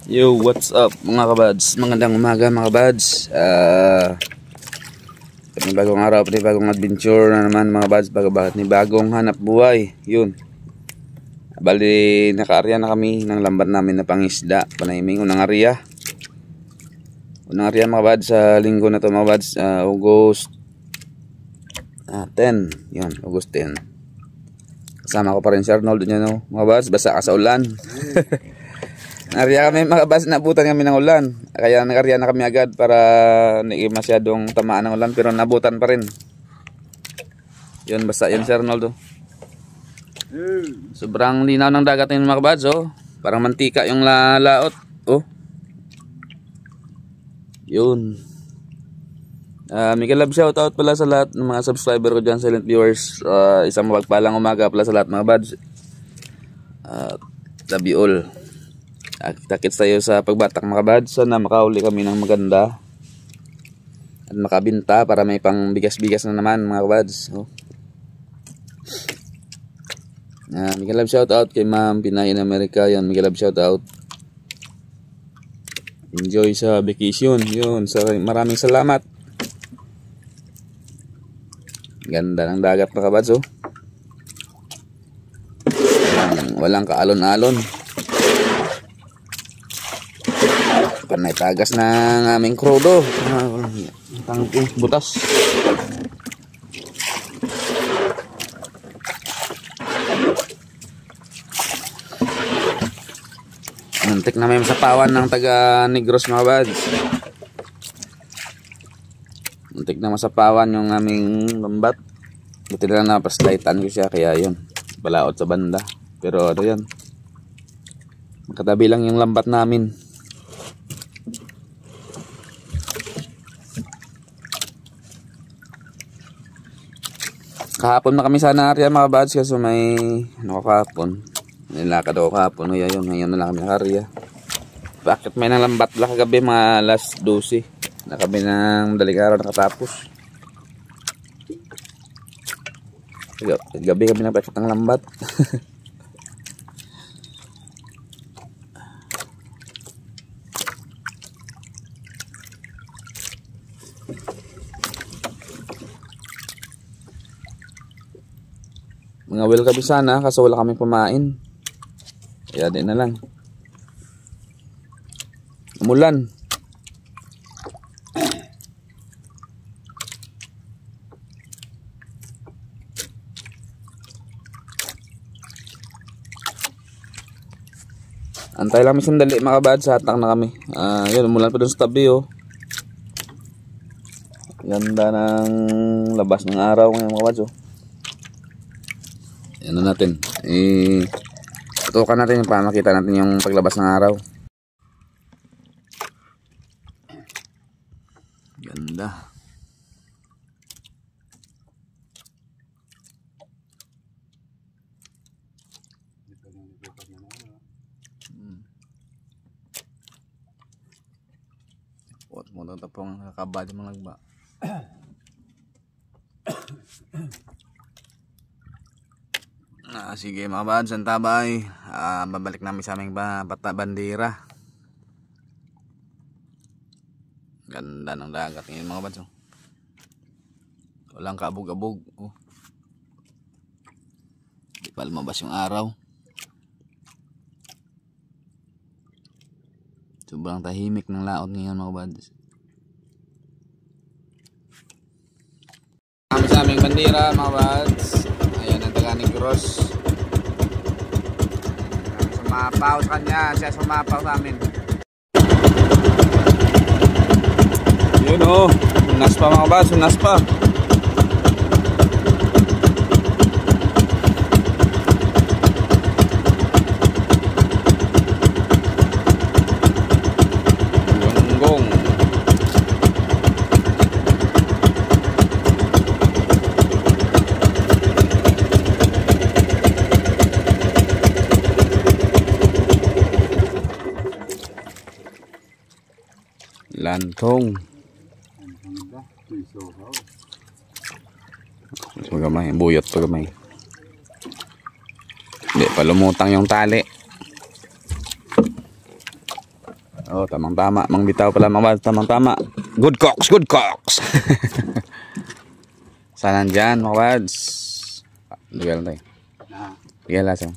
Yo, what's up mga kabads? Magandang umaga mga kabads. Bagong araw, bagong adventure na naman mga kabads. Bagong hanap buhay. Yun. Bali, naka-area na kami ng lambat namin na pangisda. Panahiming unang area. Unang area mga kabads sa linggo na to mga kabads. August 10. Yun, August 10. Kasama ko pa rin si Arnold dun yan, no? Mga kabads, basa ka sa ulan. Nariya kami mga kabas, nabutan kami ng ulan. Kaya nag-ariya na kami agad para hindi masyadong tamaan ng ulan. Pero nabutan pa rin. Yun, basta yun si Arnoldo. Sobrang linaw ng dagat yung mga kabas, oh. Parang mantika yung laot. Oh. Yun. Mega love shoutout pala sa lahat ng mga subscriber ko dyan, silent viewers. Isang mapagpalang umaga pala sa lahat mga kabas. Love you all. Kita-kits tayo sa pagbatak mga kabads. Sana makauli kami ng maganda at makabinta para may pang bigas-bigas na naman mga kabads. Mega love shoutout kay Ma'am Pinay in America. Yan, mega love shoutout. Enjoy sa vacation. Yun, maraming salamat. Ganda ng dagat mga kabads, oh. Walang kaalon-alon. Panay tagas ng aming krudo. Tangke, butas. Muntik na may masapawan ng taga Negros mga bads. Muntik na masapawan yung aming lambat. Buti na napaslightan ko siya, kaya yun, balaot sa banda. Pero ano yan, makatabi lang yung lambat namin. Kahapon na kami sana area mga bads, kasi may kahapon nilakad ako kahapon. Ngayon na lang kami area. Bakit may nalambat lang kagabi mga alas 12 na kami ng madaling araw nakatapos. Gabi kami nagpakit ng lambat. Mga well kami sana kasi wala kami pamain. Kaya din na lang. Umulan. Antay lang kami sandali mga kabad, sa hatak na kami. Yun, umulan pa dun sa tabi, oh. Ganda ng labas ng araw ngayon mga kabad, oh. Ano natin, tutukan natin yung para makita natin yung paglabas ng araw. Ganda. Muna tapong kakabad yung mga lagba. Sige mga bads, antabay. Babalik namin sa aming bandera. Ganda ng dagat ngayon mga bads, oh. Walang kaabog-abog, oh. Di pa lumabas yung araw. Sobrang tahimik ng laot ngayon mga bads. Kami sa aming bandera mga bads. Ayan ang taga Negros. Sumapaw sa kanya, siya sumapaw sa amin. Yun, oh, unas pa mga bads, unas pa. Gonggong. Lantong. Pagamay, buyot pagamay. Hindi pa lumutang yung tali. Oh, tamang-tama. Mang bitaw pala mga bads. Tamang-tama. Good cocks, good cocks. Saan nandyan mga bads? Lugal tayo. Lugal lang.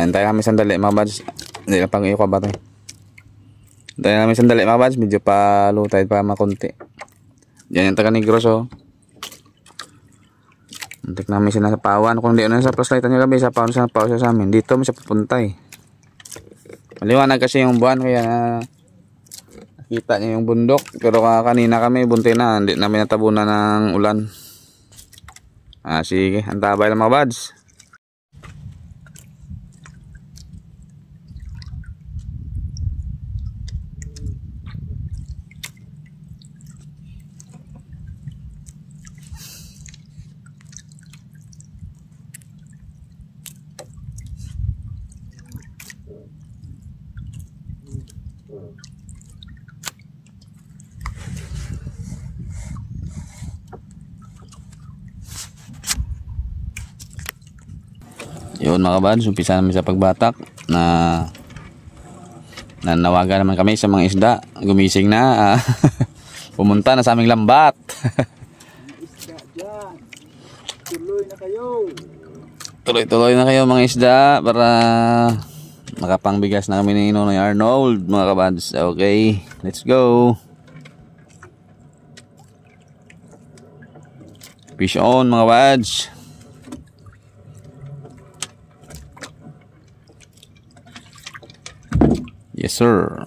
Hintayin kami sandali mga bads. Hindi lang pang-iyo ka ba tayo? Hintayin kami sandali mga bads. Medyo pa lutay pa makunti. Yan yung taga-Negros oh. Muntik namin sinasapawan. Kung hindi ano sa flashlight nyo gabi, sapawan siya sa amin. Dito may siya pupunta eh. Maliwanag kasi yung buwan kaya nakita niya yung bundok. Pero kanina kami bunti na. Hindi namin natabunan ng ulan. Sige. Antabay lang mga bads. Yun mga kabads, umpisa namin sa pagbatak na nanawagan naman kami sa mga isda. Gumising na, pumunta na sa aming lambat. Isda dyan. Tuloy na kayo. Tuloy-tuloy na kayo mga isda para makapangbigas na kami ni Nonoy Arnold mga kabads. Okay, let's go. Fish on mga kabads. Yes sir.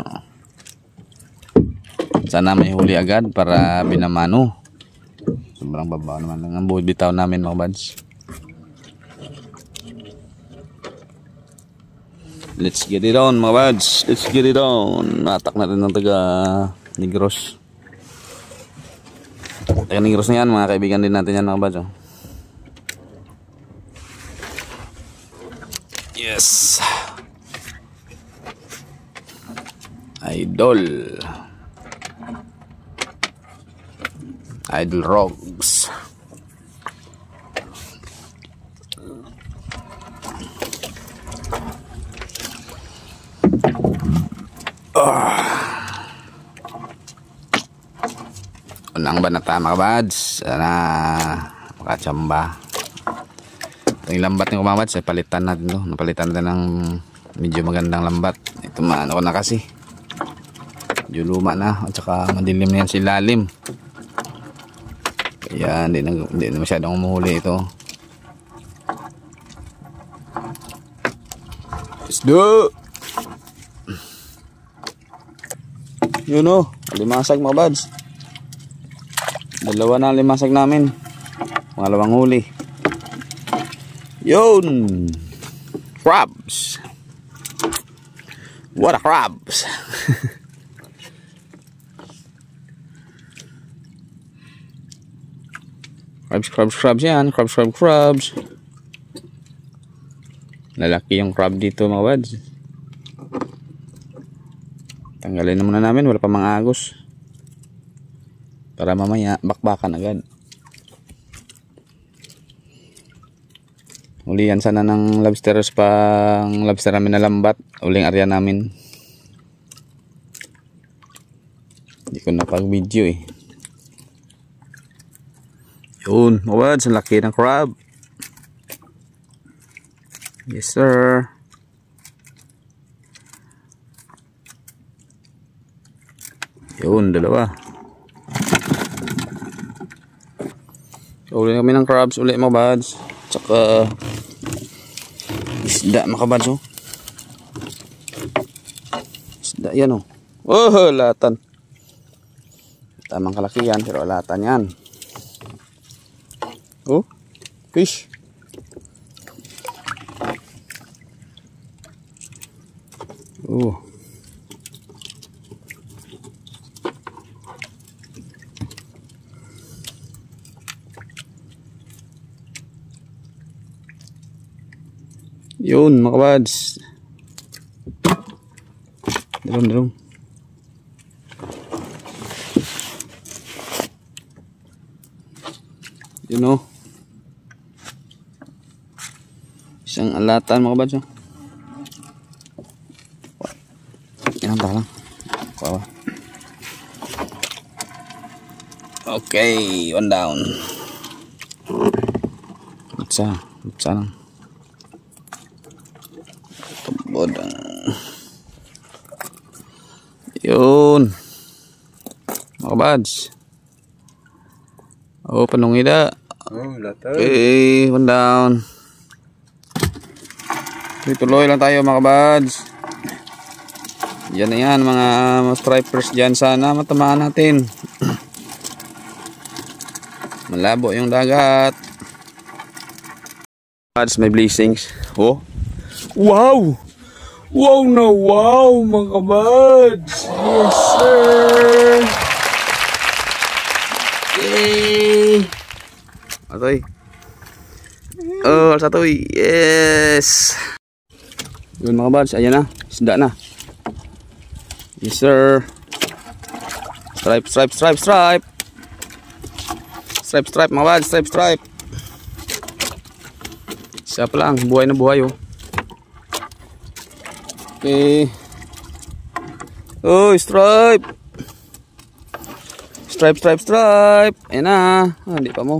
Sana may huli agad para binamano. Sobrang baba naman lang ang buhod bitaw namin mga bads. Let's get it on mga bads. Let's get it on. Natak na rin ng taga Negros. Taga Negros na yan, mga kaibigan din natin yan mga bads. Yes. Idol Rogues. Unang banata mga kabads. Sana makachamba. Itong lambat ng kumabads, palitan natin to. Napalitan natin ng medyo magandang lambat. Ito maano ko na kasi medyo luma na at saka madilim na yan si lalim. Kaya hindi na masyadong umuhuli ito. Let's do. Yun o, limasag mga bads. Dalawa na limasag namin. Pangalawang huli. Yun, crabs. What a crabs. Crabs yan. Crabs. Lalaki yung crab dito mga bads. Tanggalin na muna namin. Wala pa mga agos. Para mamaya bakbakan agad. Ulihan sana ng lobsters pang lobster namin na lambat. Uling area namin. Hindi ko napag video eh. Yun, mga bads, ang laki ng crab. Yes sir. Yun, dalawa. Uli kami ng crabs ulit mga bads. Tsaka isda mga bads oh. Isda yan oh. Oh, latan. Tamang kalaki yan pero latan yan. Oh, fish. Oh. Yun mga kabads. Dalong. Yun o. Isang alatan mga kabads. Yan ang talang. Wow. Okay, one down. Isa lang. Tubod. Yun. Mga kabads. Oh, panungida. Oh, latay. Okay, one down. Tuloy lang tayo mga kabads. Yan na yan mga stripers dyan. Sana matamaan natin. Malabo yung dagat. Kabads, may blessings. Oh. Wow! Wow na wow mga kabads. Yes sir. Yay! Atoy. Oh, satoy. Yes. Yun mga kabads, ayan na. Isda na. Yes sir. Stripe mga kabads, stripe. Isa pa lang, buhay na buhay oh. Okay. Oh, stripe. Ayan na. Hindi pa mo.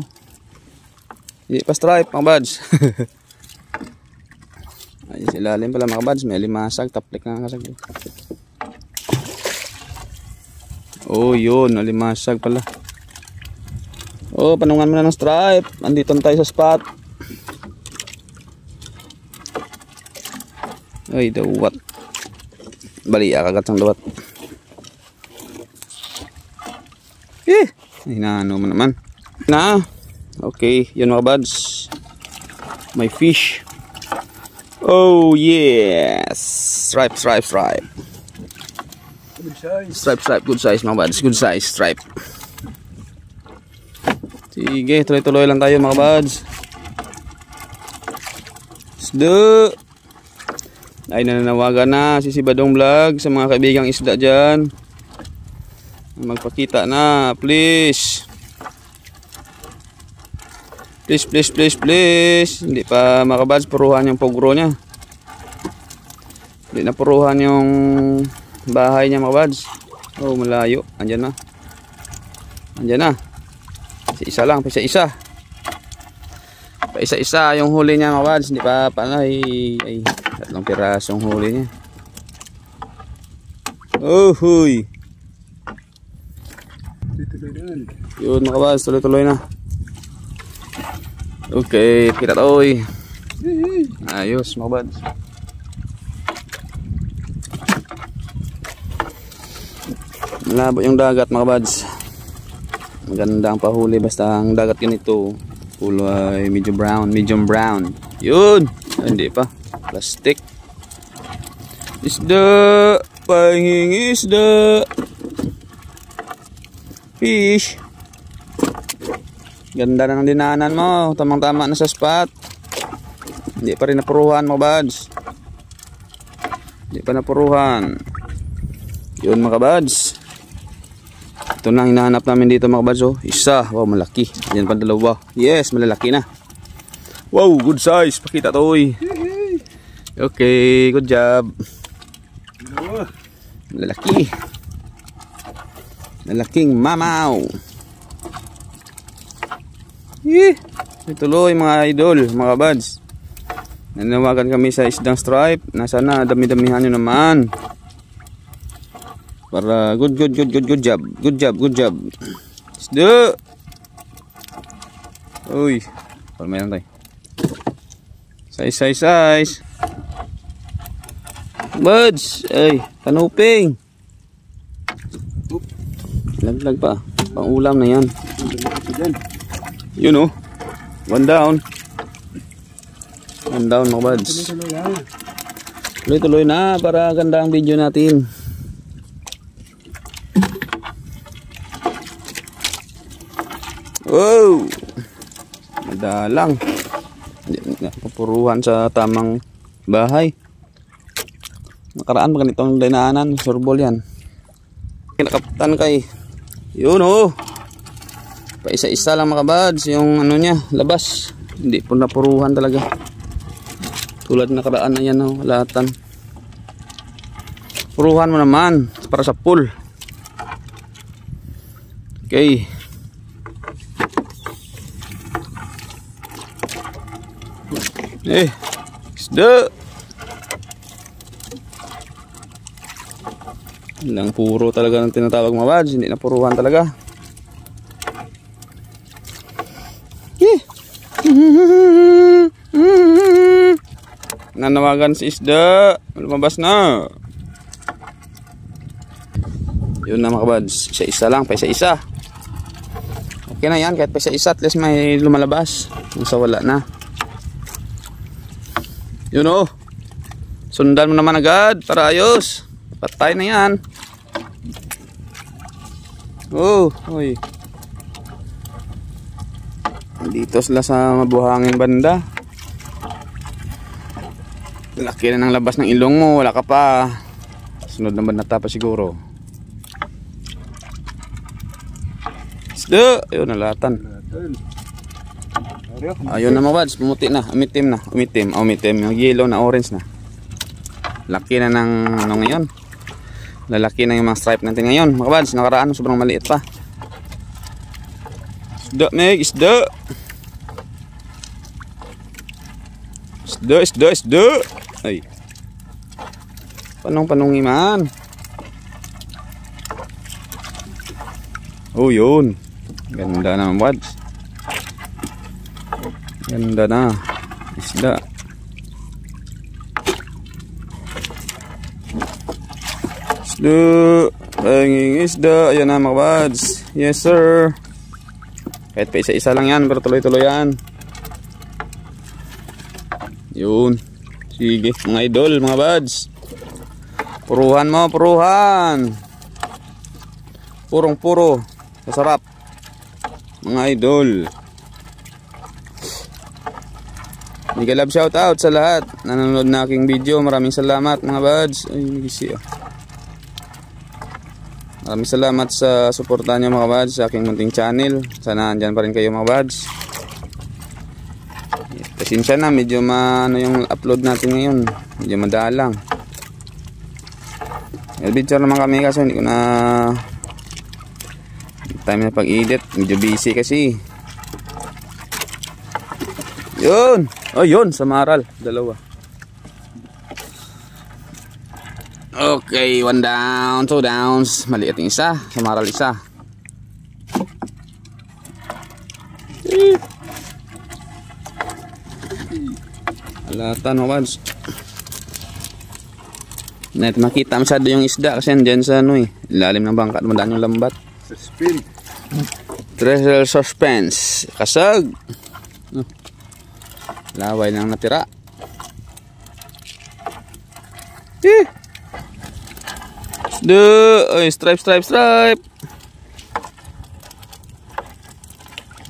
Hindi pa stripe mga kabads. Ay, silalim pala mga kabads. May limasag. Taplik na kasag. Oh, yun. Limasag pala. Oh, panungan mo na ng stripe. Andito na tayo sa spot. Ay, dawat. Bali, akagat ng dawat. Hinano mo naman. Na. Okay, yun mga kabads. May fish. Oh, yes. Stripe. Good size. Stripe. Good size mga kabads. Good size, stripe. Sige, tuloy lang tayo mga kabads. Isda. Ay, nananawagan na si Badong Vlog sa mga kaibigang isda dyan. Magpakita na, please. Please. Hindi pa mga kabads, puruhan yung pogro niya. Hindi na puruhan yung bahay niya mga kabads. Oh, malayo. Andyan na. Isa lang, isa. Isa yung huli niya mga kabads. Hindi pa ay 3 pirasong huli niya. Oh, huy. Yun mga kabads, tuloy na. Okay, kita toy. Ayos mga kabads. Malabo yung dagat mga kabads. Maganda ang pahuli basta ang dagat ganito. Kulay medium brown. Yun. Hindi pa. Plastic. Isda. Pahing isda. Fish. Ganda na ng dinaanan mo. Tamang-tama na sa spot. Hindi pa rin napuruhan mga bads. Hindi pa napuruhan. Yun mga bads. Ito na hinahanap namin dito mga bads. Oh. Isa. Wow, malaki. Yan pa 2. Yes, malalaki na. Wow, good size. Pakita to oy. Okay, good job. Malalaki. Malaking mamaw. Ituloy mga idol, mga buds. Nanawagan kami sa isdang stripe. Nasa na, dami-damihan nyo naman. Para good job. Good job. Isda. Uy. Palmay lang tayo. Size. Buds. Ay, kanuping. Laglag pa. Pang ulam na yan. You know. 1 down. 1 down mga buds. Tuloy na para ganda ang video natin. Wow. Madalang. Papuruhan sa tamang bahay. Nakaraan pa ganitong dinaanan. Surbol yan. Kinakaptan kay. Yun oh. Pa isa-isa lang mga buds. Yung ano niya. Labas. Hindi po napuruhan talaga. Tulad na nakaraan na yan, oh, latan. Puruhan mo naman para sa pool. Okay. Isda. Lang puro talaga ng tinatawag mga bads, hindi na puruhan talaga. Nanawagan si isda, lumabas na. Yun na mga bads, isa-isa lang, pa isa-isa. Okay na yan, kahit pa isa-isa at least may lumalabas. Kung sa wala na. Yun o. Sundan mo naman agad para ayos. Patay na yan. Oh, oy. Dito sila sa mabuhanging banda. Laki na ng labas ng ilong mo, wala ka pa. Sunod na banda pa siguro. Isda, ayun nalatan. Ayun na mga bads, pumuti na, umitim na, umitim, yung yellow na orange na. Laki na ng ano ngayon. Lalaki na yung mga stripe natin ngayon mga bads, nakaraan sobrang maliit pa. Isda meg, isda. Isda. Ay. Panong man. Oh yun. Ganda na mga bads. Ganda na. Isda. Banging isda. Ayan na mga bads. Yes sir. Kahit pa isa-isa lang yan, pero tuloy-tuloy yan. Yun. Sige mga idol, mga bads. Puruhan mo, puruhan. Purong-puro. Masarap. Mga idol. Mega love shout out sa lahat nanonood na aking video. Maraming salamat mga buds. Ay, nagisi ah. Maraming salamat sa suporta niyo mga buds sa aking munting channel. Sana andyan pa rin kayo mga buds. Pasensya na, medyo ano yung upload natin ngayon. Medyo madalang. Video naman kami kasi hindi ko na time na pag-edit. Medyo busy kasi. Yun. Oh, yun. Sa maral. Dalawa. Okay. 1 down. 2 downs. Maliit yung isa. Sa maral isa. Alatan mo bads. Net makita masyado yung isda kasi andyan sa ano eh. Ilalim ng bangka. Dumadaan yung lambat. Suspense. Treasure suspense. Kasag. Laway lang natira. Oy, stripe.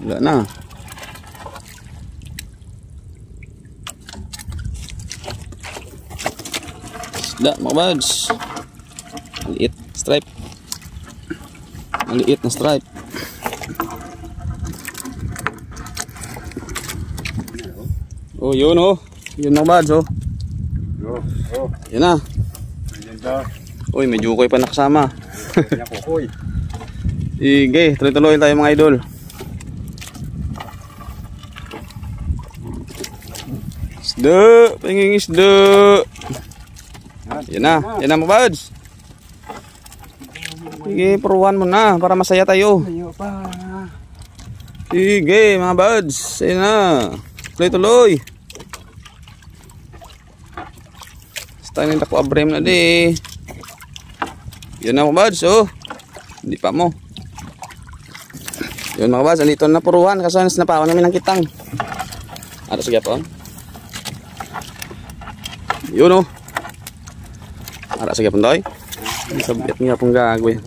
Wala na. Isda mga buds. Maliit stripe. Maliit na stripe. Oh, yun oh. Yun mga buds oh. Yun na. Uy, may jukoy pa nakasama. Sige, tuloy-tuloy tayo mga idol. Isda, panging isda. Yan na mga buds. Sige, puruhan mo na para masaya tayo. Sige mga buds. Yan na. Tuloy-tuloy. Style nila ko abrem na di. Yun na mga buds oh. Hindi pa mo. Yun mga buds, alito na puruhan kasi napawan namin ng kitang. Ano sige po? Yun oh. Ara sige po toy. Sabihat niya pong gagawin.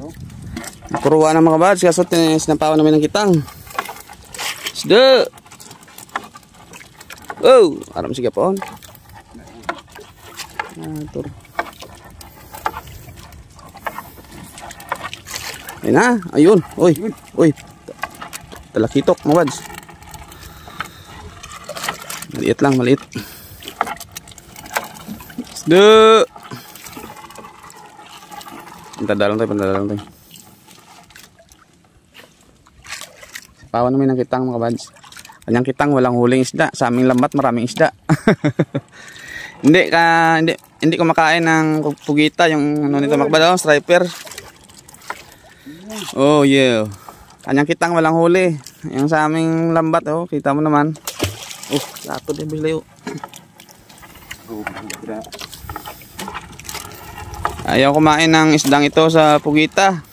Puruhan na mga buds kasi napawan namin ng kitang. Isda. Oh, aram sige po. Atur. Ayun na, ayun. Uy. Talakitok, mga buds. Maliit lang, maliit. Isda. Pantadalang tayo. Pawan namin ng kitang mga kabads. Kanyang kitang walang huling isda. Sa aming lambat maraming isda. Hindi kumakain ng pugita yung ano nito mga kabads, striper. Oh yeah. Kanyang kitang walang huli. Yung sa aming lambat oh, kita mo naman. Oh, lato din bilayo. Ayaw kumain ng isdang ito sa pugita.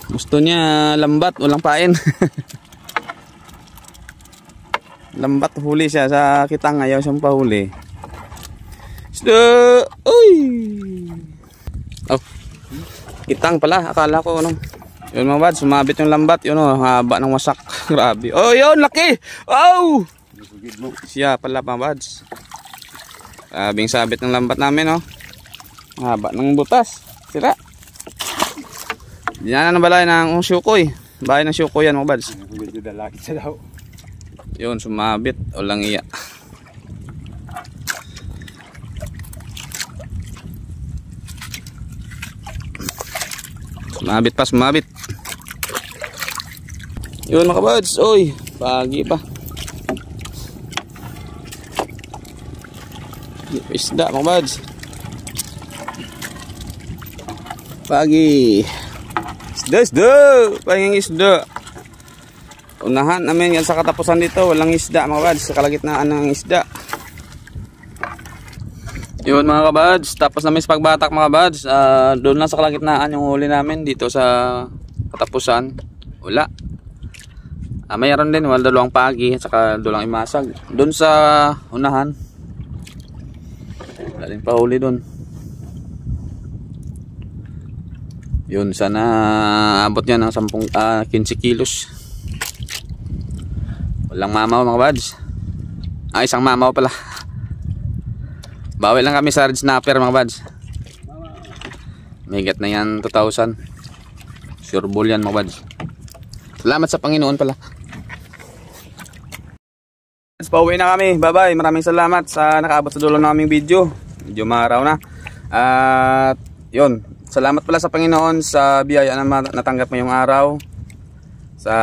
Gusto niya lambat, walang pain. Lambat huli siya sa kitang, ayaw siyang pahuli. Isda! Uy! Oh, kitang pala, akala ko ano. Yun mga bads, sumabit yung lambat, yun oh, haba ng wasak. Grabe. Oh, yun, laki! Oh! Siya pala mga bads. Sabing sabit ng lambat namin oh. Haba ng butas. Sira. Yan na balay ng syukoy. Bahay ng syukoy yan mga bads. Yun, sumabit. Walang iya. Sumabit. Yun mga bads. Oy, pagi pa. Isda mga bads. Pagi. Isda. Paging isda. Unahan namin yan sa katapusan dito. Walang isda mga bads. Sa kalagitnaan ng isda. Yun mga kabads. Tapos namin sa pagbatak mga bads. Doon lang sa kalagitnaan yung huli namin. Dito sa katapusan. Wala. Mayroon din. Wala dalawang pagi. At saka dalawang imasag. Doon sa unahan. Wala din pa huli doon. Yun, sana abot yan ng 15 kilos. Walang mamaw mga bads. Isang mamaw pala. Bawi lang kami sa red snapper mga bads. Migat na yan 2,000. Sure ball yan mga bads. Salamat sa Panginoon pala. Pauwi na kami. Bye bye. Maraming salamat sa nakaabot sa dulo ng aming video. Medyo maaraw na. At yun, salamat pala sa Panginoon sa biyaya na natanggap ngayong araw. Sa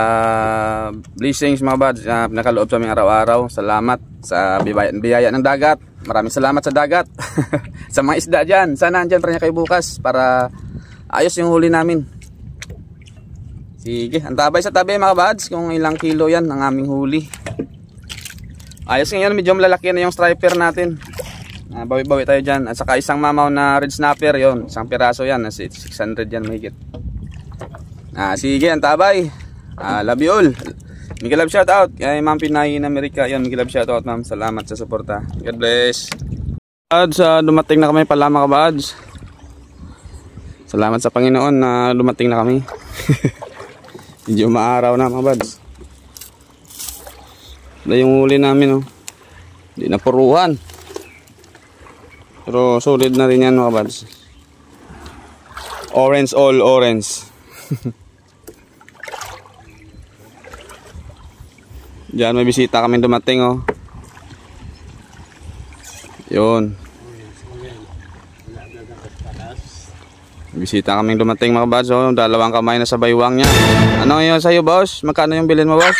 blessings mga bads na nakaloob sa aming araw-araw. Salamat sa biyaya ng dagat. Maraming salamat sa dagat. Sa mga isda dyan. Sana andyan pa rin kayo bukas para ayos yung huli namin. Sige, antabay sa tabi mga bads kung ilang kilo yan ang aming huli. Ayos ngayon, medyo malalaki na yung striper natin. Bawi-bawi tayo dyan. At saka isang mamaw na red snapper yon, isang piraso yan, 600 yan mahigit. Sige, antabay. Love you all. Miguel love shout out kay Ma'am Pinay in America. Yon, Miguel love shout out ma'am. Salamat sa suporta. God bless. Dumating na kami pala mga kabads. Salamat sa Panginoon na dumating na kami. Medyo maaraw na mga bads. Wala yung huli namin oh. Hindi na puruhan. Pero solid na rin yan mga bads. Orange, all orange. Diyan may bisita kami dumating oh. Yun. Bisita kaming dumating mga bads oh. Dalawang kamay na sa baywang niya. Ano yun sa'yo boss? Magkano yung bilhin mo boss?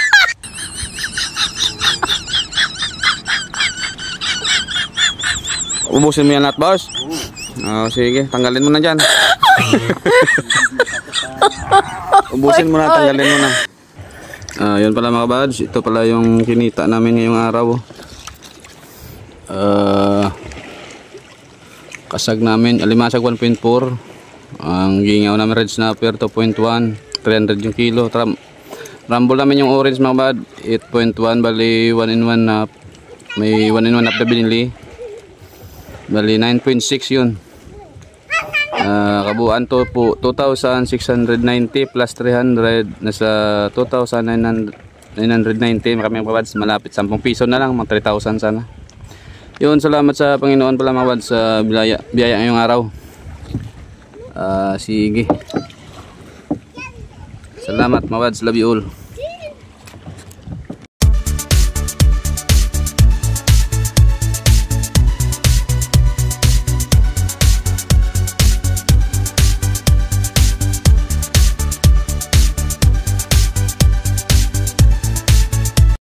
Ubusin mo yan lahat boss? Oh, sige, tanggalin mo na dyan. Ubusin mo na, tanggalin mo na. Yun pala mga bads. Ito pala yung kinita namin ngayong araw. Kasag namin, alimasag 1.4. Ang gingaw namin red snapper 2.1. 300 yung kilo. Rumble namin yung orange mga bad 8.1. Bali 1-in-1 na. May 1-in-1 na binili. Bali 9.6 yun. Kabuuan to po 2,690 plus 300 nasa 2,990. Marami mga bads, malapit 10 piso na lang, mga 3,000 sana. Yun, salamat sa Panginoon pala mga bads sa biyaya ngayong araw. Sige. Salamat mga bads, love you all.